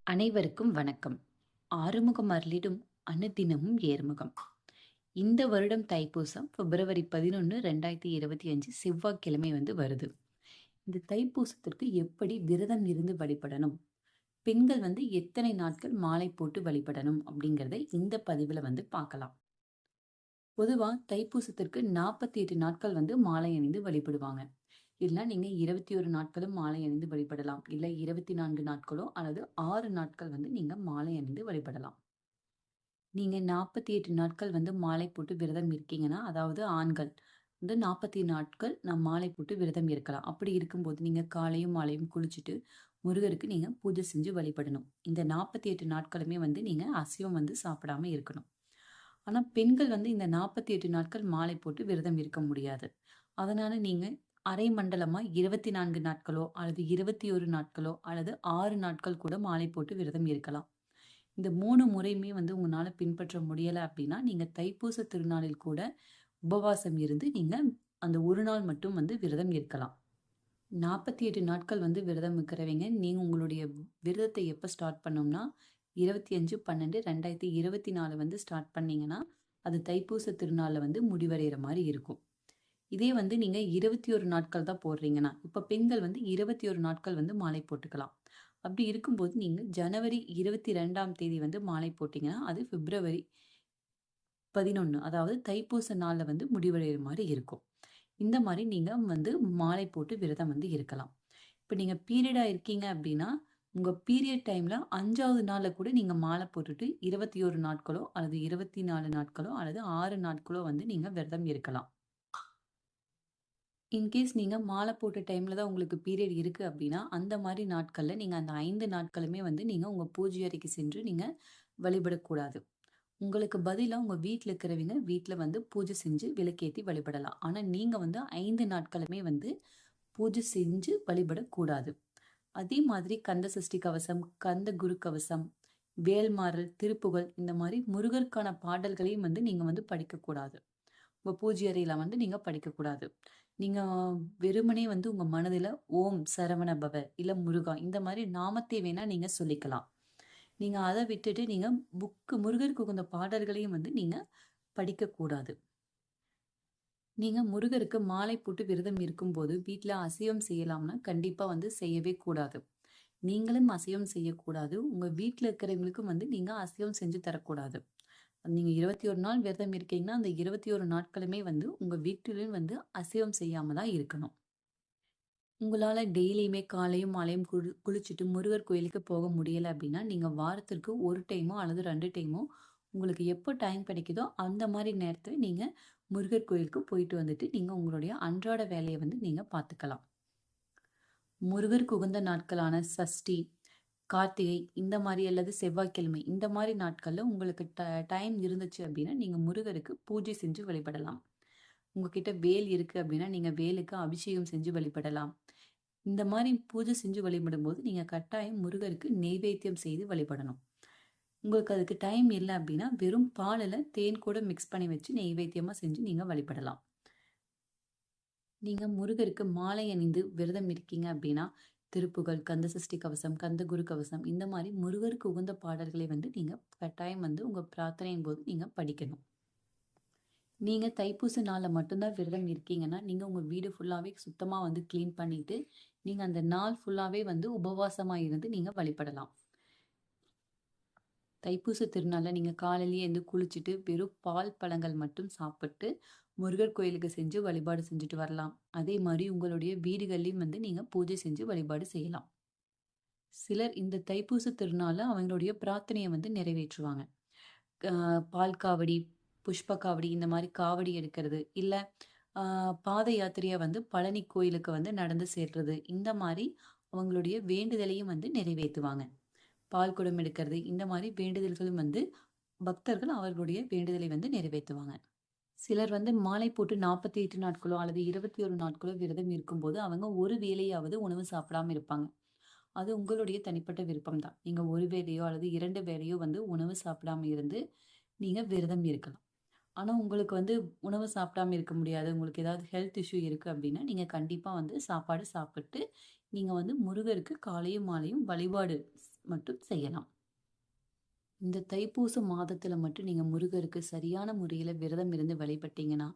அனைவருக்கும் வணக்கம். ஆறுமுகம் அருளிடும் அனுதினமும் ஏறுமுகம். இந்த வருடம் தைப்பூசம் பிப்ரவரி 11, 2025 செவ்வாய்க்கிழமை வருது. இந்த தைப்பூசத்திற்கு எப்படி விரதம் இருந்து வழிபடணும், பெண்கள் எத்தனை நாட்கள் மாலை போட்டு வழிபடணும் அப்படிங்கிறத இந்த பதிவில் பார்க்கலாம். பொதுவா தைப்பூசத்திற்கு 48 நாட்கள் மாலை அணிந்து வழிபடுவாங்க. இல்ல நீங்க 21 நாட்களும் மாலை அணிந்து வழிபடலாம். இல்ல 24 நாட்களோ அல்லது 6 நாட்கள் நீங்க மாலை அணிந்து வழிபடலாம். நீங்க 48 நாட்கள் மாலை போட்டு விரதம் இருக்கீங்கன்னா, அதாவது ஆண்கள் 40 நாட்கள் மாலை போட்டு விரதம் இருக்கலாம். அப்படி இருக்கும்போது நீங்க காலையும் மாலையும் குளிச்சுட்டு முருகருக்கு நீங்க பூஜை செஞ்சு வழிபடணும். இந்த 48 நாட்களுமே நீங்க அசைவம் சாப்பிடாம இருக்கணும். ஆனா பெண்கள் இந்த 48 நாட்கள் மாலை போட்டு விரதம் இருக்க முடியாது. அதனால நீங்க அரை மண்டலமா 24 நாட்களோ அல்லது 21 நாட்களோ அல்லது 6 நாட்கள் கூட மாலை போட்டு விரதம் இருக்கலாம். இந்த 3 முறையுமே உங்களால பின்பற்ற முடியல அப்படின்னா, நீங்க தைப்பூச திருநாளில் கூட உபவாசம் இருந்து நீங்க அந்த ஒரு நாள் மட்டும் விரதம் இருக்கலாம். 48 நாட்கள் விரதம் இருக்கிறவங்க, நீங்க உங்களுடைய விரதத்தை எப்ப ஸ்டார்ட் பண்ணோம்னா 25/12/2024 ஸ்டார்ட் பண்ணீங்கன்னா, அது தைப்பூச திருநாள்ல முடிவடைகிற மாதிரி இருக்கும். இதே நீங்க 21 நாட்கள் தான் போடுறீங்கன்னா, இப்ப பெண்கள் 21 நாட்கள் மாலை போட்டுக்கலாம். அப்படி இருக்கும்போது நீங்க ஜனவரி 22ஆம் தேதி மாலை போட்டீங்கன்னா, அது பிப்ரவரி 11 அதாவது தைப்பூச நாள்ல முடிவடைகிற மாதிரி இருக்கும். இந்த மாதிரி நீங்க மாலை போட்டு விரதம் இருக்கலாம். இப்ப நீங்க பீரியடா இருக்கீங்க அப்படின்னா, உங்க பீரியட் டைம்ல 5வது நாள்ல கூட நீங்க மாலை போட்டுட்டு 21 நாட்களோ அல்லது 24 நாட்களோ அல்லது 6 நாட்களோ நீங்க விரதம் இருக்கலாம். இன்கேஸ் நீங்க மாலை போட்ட டைம்ல தான் உங்களுக்கு பீரியட் இருக்கு அப்படின்னா, அந்த மாதிரி நாட்கள்ல நீங்க அந்த 5 நாட்களுமே நீங்க உங்க பூஜை அறைக்கு சென்று நீங்க வழிபடக்கூடாது. உங்களுக்கு பதிலா உங்க வீட்ல இருக்கிறவங்க வீட்ல பூஜை செஞ்சு விளக்கேத்தி வழிபடலாம். ஆனா நீங்க 5 நாட்களுமே பூஜை செஞ்சு வழிபடக்கூடாது. அதே மாதிரி கந்த சஷ்டி கவசம், கந்த குரு கவசம், வேல்மாறல், திருப்புகழ் இந்த மாதிரி முருகருக்கான பாடல்களையும் நீங்க படிக்கக்கூடாது. உங்க பூஜை அறையில நீங்க படிக்கக்கூடாது. நீங்க வெறுமனே உங்க மனதில ஓம் சரவண பவ, இல்ல முருகா இந்த மாதிரி நாமத்தை வேணா நீங்க சொல்லிக்கலாம். நீங்க அத விட்டுட்டு நீங்க முருகருக்கு உகந்த பாடல்களையும் நீங்க படிக்கக்கூடாது. நீங்க முருகருக்கு மாலை போட்டு விரதம் இருக்கும்போது வீட்ல அசைவம் செய்யலாம்னா கண்டிப்பா செய்யவே கூடாது. நீங்களும் அசைவம் செய்யக்கூடாது. உங்க வீட்ல இருக்கிறவங்களுக்கும் நீங்க அசைவம் செஞ்சு தரக்கூடாது. நீங்க 21 நாள் விரதம் இருக்கீங்கன்னா, அந்த 21 நாட்களுமே உங்க வீட்டிலும் அசைவம் செய்யாம தான் இருக்கணும். உங்களால டெய்லியுமே காலையும் மாலையும் குளிச்சுட்டு முருகர் கோயிலுக்கு போக முடியல அப்படின்னா, நீங்க வாரத்திற்கு 1 டைமோ அல்லது 2 டைமோ உங்களுக்கு எப்போ டைம் கிடைக்குதோ அந்த மாதிரி நேரத்துல நீங்க முருகர் கோயிலுக்கு போயிட்டு வந்துட்டு நீங்க உங்களுடைய அன்றாட வேலையை நீங்க பார்த்துக்கலாம். முருகருக்கு உகந்த நாட்களான சஷ்டி, கார்த்திகை இந்த மாதிரி அல்லது செவ்வாய்க்கிழமை இந்த மாதிரி நாட்கள்ல உங்களுக்கு டைம் இருந்துச்சு அப்படின்னா நீங்க முருகருக்கு பூஜை செஞ்சு வழிபடலாம். உங்ககிட்ட வேல் இருக்கு அப்படின்னா நீங்க வேலுக்கு அபிஷேகம் செஞ்சு வழிபடலாம். இந்த மாதிரி பூஜை செஞ்சு வழிபடும்போது நீங்க கட்டாயம் முருகருக்கு நெய்வேத்தியம் செய்து வழிபடணும். உங்களுக்கு அதுக்கு டைம் இல்லை அப்படின்னா வெறும் பாலில் தேன் கூட மிக்ஸ் பண்ணி வச்சு நெய்வேத்தியமா செஞ்சு நீங்க வழிபடலாம். நீங்க முருகருக்கு மாலை அணிந்து விரதம் இருக்கீங்க அப்படின்னா திருப்புகழ், கந்த சஷ்டி கவசம், கந்த குரு கவசம் இந்த மாதிரி முருகருக்கு உகந்த பாடல்களை நீங்க கட்டாயம் உங்க பிரார்த்தனையின் போது நீங்க படிக்கணும். நீங்க தைப்பூச நாள்ல மட்டும்தான் விரதம் இருக்கீங்கன்னா, நீங்க உங்க வீடு ஃபுல்லாவே சுத்தமா கிளீன் பண்ணிட்டு, நீங்க அந்த நாள் ஃபுல்லாவே உபவாசமா இருந்து நீங்க வழிபடலாம். தைப்பூச திருநாள்ல நீங்க காலையிலேயே எழுந்து குளிச்சுட்டு வெறும் பால், பழங்கள் மட்டும் சாப்பிட்டு முருகர் கோயிலுக்கு செஞ்சு வழிபாடு செஞ்சுட்டு வரலாம். அதே மாதிரி உங்களுடைய வீடுகள்லயும் நீங்க பூஜை செஞ்சு வழிபாடு செய்யலாம். சிலர் இந்த தைப்பூச திருநாள்ல அவங்களுடைய பிரார்த்தனையை நிறைவேற்றுவாங்க. பால் காவடி, புஷ்ப காவடி இந்த மாதிரி காவடி எடுக்கிறது, இல்ல பாத யாத்திரையா பழனி கோயிலுக்கு நடந்து சேர்றது இந்த மாதிரி அவங்களுடைய வேண்டுதலையும் நிறைவேற்றுவாங்க. பால் குடம் எடுக்கிறது இந்த மாதிரி வேண்டுதல்களும் பக்தர்கள் அவர்களுடைய வேண்டுதலை நிறைவேற்றுவாங்க. சிலர் மாலை போட்டு 48 நாட்களோ அல்லது 21 நாட்களோ விரதம் இருக்கும்போது அவங்க ஒரு வேளையாவது உணவு சாப்பிடாம இருப்பாங்க. அது உங்களுடைய தனிப்பட்ட விருப்பம் தான். நீங்க ஒரு வேளையோ அல்லது 2 வேளையோ உணவு சாப்பிடாம இருந்து நீங்க விரதம் இருக்கலாம். ஆனா உங்களுக்கு உணவு சாப்பிடாம இருக்க முடியாது. உங்களுக்கு ஏதாவது ஹெல்த் இஷ்யூ இருக்கு அப்படின்னா, நீங்க கண்டிப்பா சாப்பாடு சாப்பிட்டு, நீங்க முருகருக்கு காலையும் மாலையும் வழிபாடு மட்டும் செய்யலாம். இந்த தைப்பூச மாதத்துல மட்டும் நீங்க முருகருக்கு சரியான முறையில விரதம் இருந்து வழிபட்டீங்கன்னா,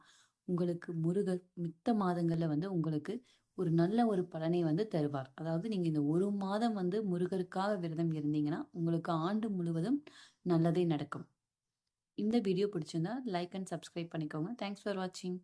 உங்களுக்கு முருகர் மித்த மாதங்கள்ல வந்து உங்களுக்கு ஒரு நல்ல ஒரு பலனை வந்து தருவார். அதாவது நீங்க இந்த 1 மாதம் வந்து முருகருக்காக விரதம் இருந்தீங்கன்னா, உங்களுக்கு ஆண்டு முழுவதும் நல்லதே நடக்கும். இந்த வீடியோ பிடிச்சிருந்தா லைக் அண்ட் சப்ஸ்கிரைப் பண்ணிக்கோங்க. தேங்க்ஸ் ஃபார் வாட்சிங்.